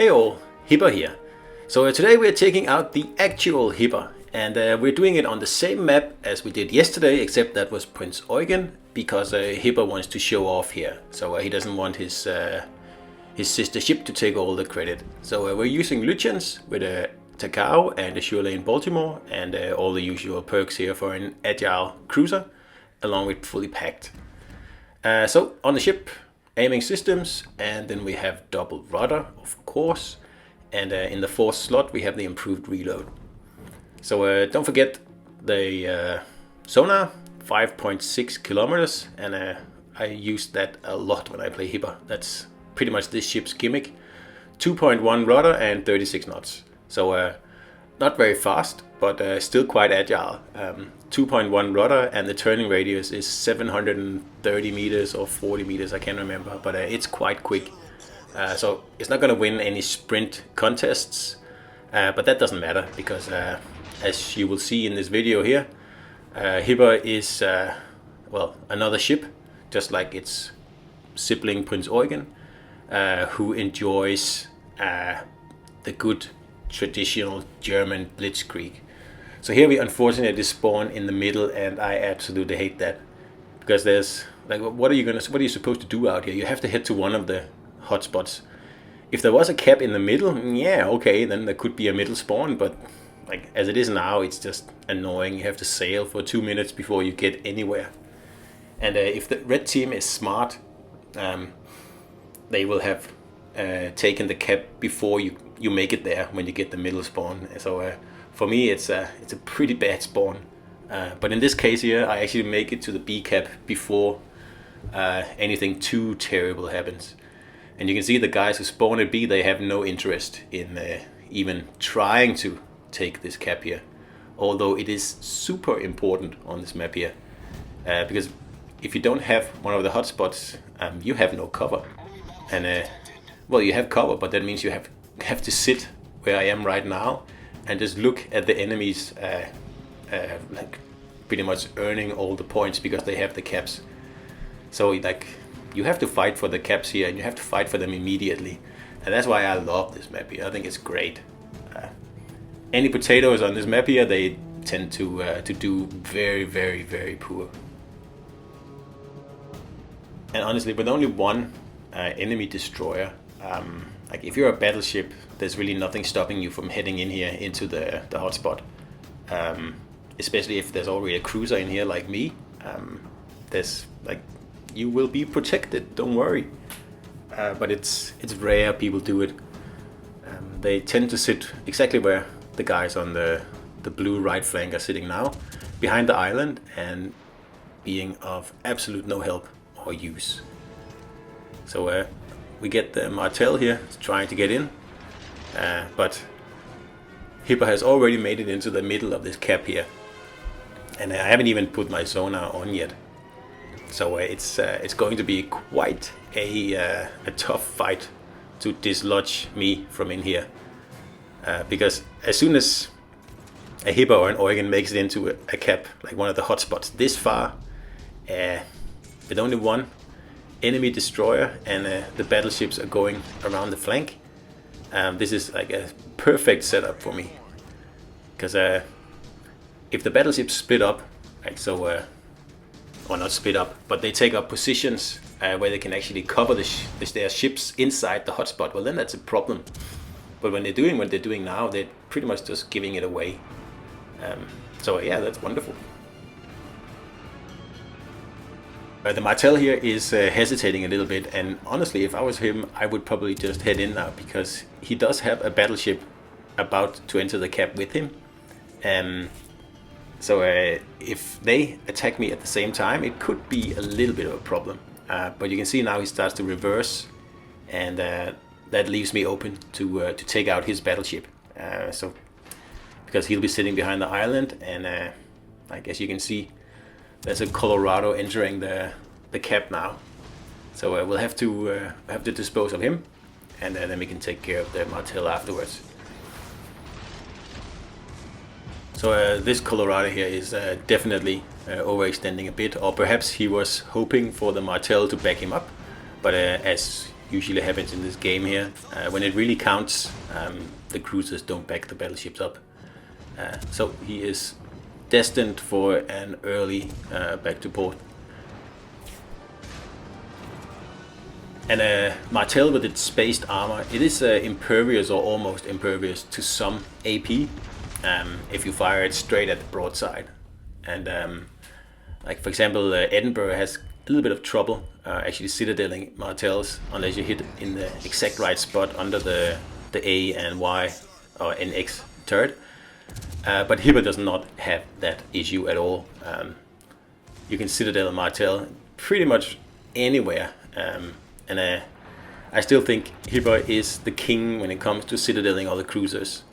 Hey all, Hipper here. So today we're taking out the actual Hipper, and we're doing it on the same map as we did yesterday, except that was Prince Eugen, because Hipper wants to show off here. So he doesn't want his sister ship to take all the credit. So we're using Lutyens with a Takao and a Sure Lane Baltimore, and all the usual perks here for an agile cruiser, along with fully packed. So on the ship, aiming systems, and then we have double rudder, of course, and in the fourth slot we have the improved reload. So don't forget the sonar, 5.6 kilometers, and I use that a lot when I play Hipper. That's pretty much this ship's gimmick. 2.1 rudder and 36 knots. So not very fast, but still quite agile. 2.1 rudder, and the turning radius is 730 meters or 40 meters, I can't remember, but it's quite quick. So it's not going to win any sprint contests, but that doesn't matter, because as you will see in this video here, Hipper is, well, another ship, just like its sibling Prince Eugen, who enjoys the good traditional German Blitzkrieg. So here we unfortunately spawn in the middle, and I absolutely hate that, because there's like, what are you supposed to do out here? You have to head to one of the hotspots. If there was a cap in the middle, yeah, okay, then there could be a middle spawn, but like as it is now, it's just annoying. You have to sail for 2 minutes before you get anywhere. And if the red team is smart, they will have taken the cap before you make it there when you get the middle spawn. So for me, it's a pretty bad spawn. But in this case here, I actually make it to the B cap before anything too terrible happens. And you can see the guys who spawn at B, they have no interest in even trying to take this cap here. Although it is super important on this map here. Because if you don't have one of the hotspots, you have no cover. And well, you have cover, but that means you have to sit where I am right now and just look at the enemies like pretty much earning all the points because they have the caps. So like you have to fight for the caps here, and you have to fight for them immediately, and that's why I love this map here. I think it's great. Any potatoes on this map here, they tend to do very, very, very poor. And honestly, with only one enemy destroyer, like if you're a battleship, there's really nothing stopping you from heading in here into the hotspot. Especially if there's already a cruiser in here like me. There's like, you will be protected, don't worry. But it's rare people do it. They tend to sit exactly where the guys on the blue right flank are sitting now, behind the island, and being of absolute no help or use. So we get the Martel here trying to get in, but Hipper has already made it into the middle of this cap here, and I haven't even put my sonar on yet. So it's going to be quite a tough fight to dislodge me from in here, because as soon as a Hipper or an Eugen makes it into a cap, like one of the hotspots this far, with only one enemy destroyer and the battleships are going around the flank, this is like a perfect setup for me, because if the battleships split up, like so, or not split up, but they take up positions where they can actually cover their ships inside the hotspot, well then that's a problem. But when they're doing what they're doing now, they're pretty much just giving it away. So yeah, that's wonderful. The Martel here is hesitating a little bit, and honestly, if I was him, I would probably just head in now, because he does have a battleship about to enter the cap with him. So if they attack me at the same time, it could be a little bit of a problem. But you can see now he starts to reverse, and that leaves me open to take out his battleship. So because he'll be sitting behind the island, and I guess you can see there's a Colorado entering the cap now. So we'll have to dispose of him, and then we can take care of the Martel afterwards. So this Colorado here is definitely overextending a bit, or perhaps he was hoping for the Martel to back him up. But as usually happens in this game here. When it really counts, the cruisers don't back the battleships up. So he is destined for an early back to port. And Martel with its spaced armor, it is impervious or almost impervious to some AP if you fire it straight at the broadside. And like for example, Edinburgh has a little bit of trouble actually citadeling Martels unless you hit in the exact right spot under the A and Y or NX turret. But Hipper does not have that issue at all. You can citadel Martel pretty much anywhere. And I still think Hipper is the king when it comes to citadeling all the cruisers.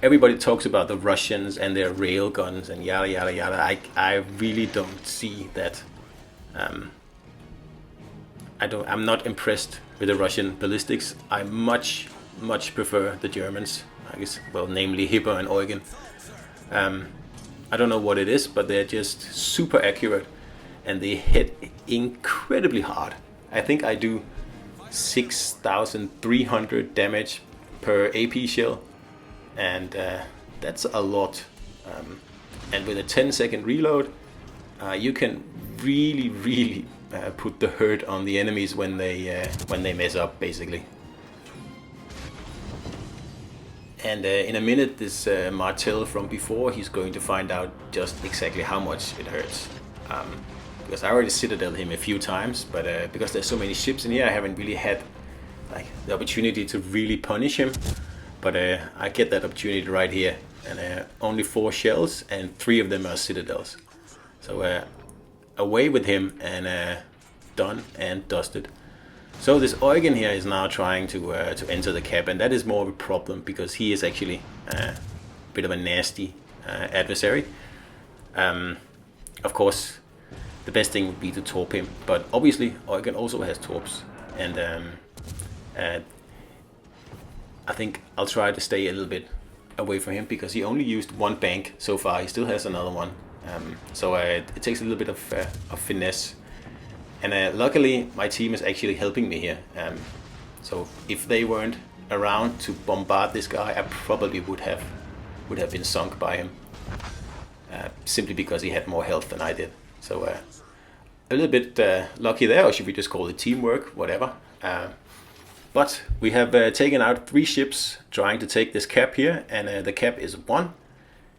Everybody talks about the Russians and their rail guns and yada yada yada. I really don't see that. I'm not impressed with the Russian ballistics. I much prefer the Germans. I guess, well, namely Hipper and Eugen. I don't know what it is, but they're just super accurate. And they hit incredibly hard. I think I do 6,300 damage per AP shell, and that's a lot. And with a 10-second reload, you can really put the hurt on the enemies when they mess up, basically. And in a minute, this Martel from before, he's going to find out just exactly how much it hurts. Because I already citadeled him a few times, but because there's so many ships in here, I haven't really had like the opportunity to really punish him. But I get that opportunity right here, and only 4 shells, and 3 of them are citadels. So away with him, and done and dusted. So this Eugen here is now trying to enter the cap, and that is more of a problem because he is actually a bit of a nasty adversary. Of course, the best thing would be to torp him, but obviously Eugen also has torps, and I think I'll try to stay a little bit away from him because he only used 1 bank so far. He still has another one, so it takes a little bit of finesse. And luckily my team is actually helping me here. So if they weren't around to bombard this guy, I probably would have been sunk by him, simply because he had more health than I did. So a little bit lucky there, or should we just call it teamwork, whatever. But we have taken out 3 ships trying to take this cap here, and the cap is 1.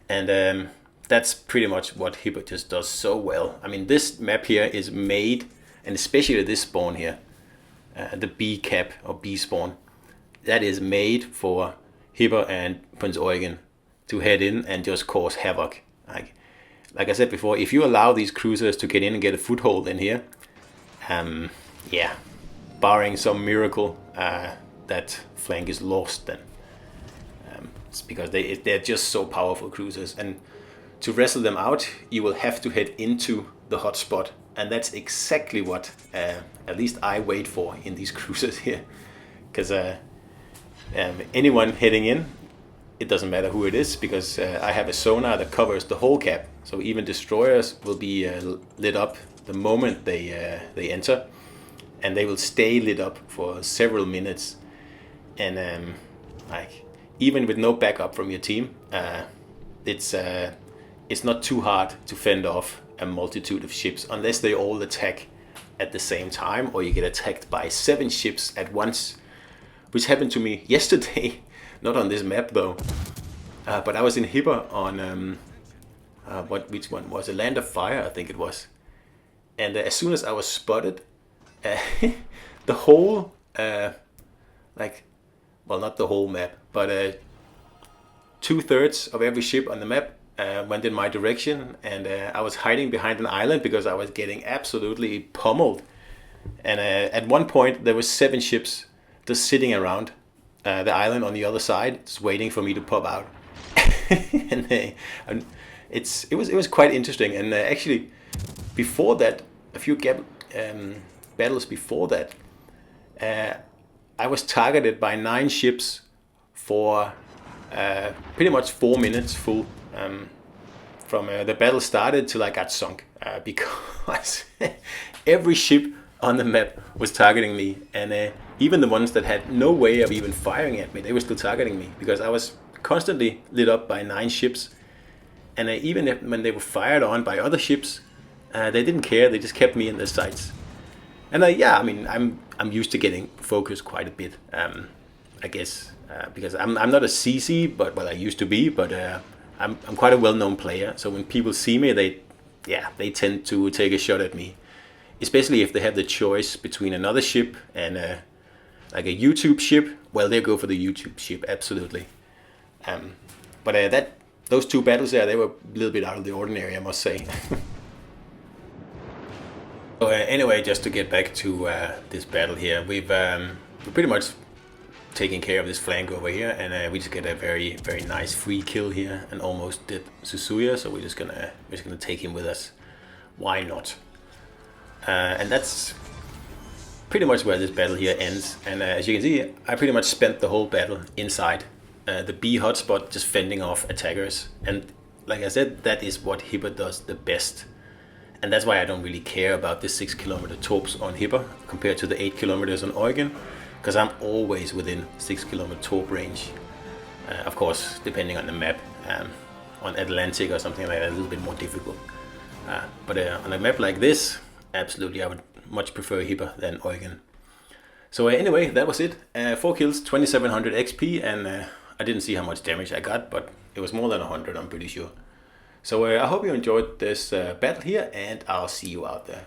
And that's pretty much what Hipper just does so well. I mean, this map here is made, and especially this spawn here, the B cap or B spawn, that is made for Hipper and Prince Eugen to head in and just cause havoc. Like I said before, if you allow these cruisers to get in and get a foothold in here, yeah, barring some miracle, that flank is lost then. It's because they're just so powerful cruisers, and to wrestle them out, you will have to head into the hotspot, and that's exactly what at least I wait for in these cruisers here, because anyone heading in, it doesn't matter who it is, because I have a sonar that covers the whole cap, so even destroyers will be lit up the moment they enter, and they will stay lit up for several minutes. And like even with no backup from your team, it's not too hard to fend off a multitude of ships unless they all attack at the same time, or you get attacked by 7 ships at once, which happened to me yesterday. Not on this map though, but I was in Hipper on which one was it? Land of Fire, I think it was. And as soon as I was spotted, the whole well, not the whole map, but 2/3 of every ship on the map went in my direction, and I was hiding behind an island because I was getting absolutely pummeled. And at one point there were 7 ships just sitting around the island on the other side, just waiting for me to pop out. And it was quite interesting. And actually, before that, a few battles before that, I was targeted by 9 ships for pretty much 4 minutes full, from the battle started till I got sunk, because every ship on the map was targeting me, and even the ones that had no way of even firing at me, they were still targeting me because I was constantly lit up by 9 ships, and even when they were fired on by other ships, they didn't care. They just kept me in their sights. And yeah, I mean, I'm used to getting focused quite a bit, I guess, because I'm not a CC, but well, I used to be, but I'm quite a well-known player. So when people see me, they tend to take a shot at me, especially if they have the choice between another ship and like a YouTube ship. Well, they go for the YouTube ship, absolutely. But those 2 battles there, they were a little bit out of the ordinary, I must say. So anyway, just to get back to this battle here, we're pretty much taking care of this flank over here, and we just get a very, very nice free kill here, and almost did Susuya. So we're just gonna take him with us. Why not? And that's pretty much where this battle here ends. And as you can see, I pretty much spent the whole battle inside the B hotspot, just fending off attackers. And like I said, that is what Hipper does the best. And that's why I don't really care about the 6 kilometer torps on Hipper compared to the 8 kilometers on Eugen, because I'm always within 6 kilometer torp range. Of course, depending on the map, on Atlantic or something like that, a little bit more difficult. But on a map like this, absolutely, I would much prefer Hipper than Eugen. So anyway, that was it. 4 kills, 2700 XP, and I didn't see how much damage I got, but it was more than 100, I'm pretty sure. So I hope you enjoyed this battle here, and I'll see you out there.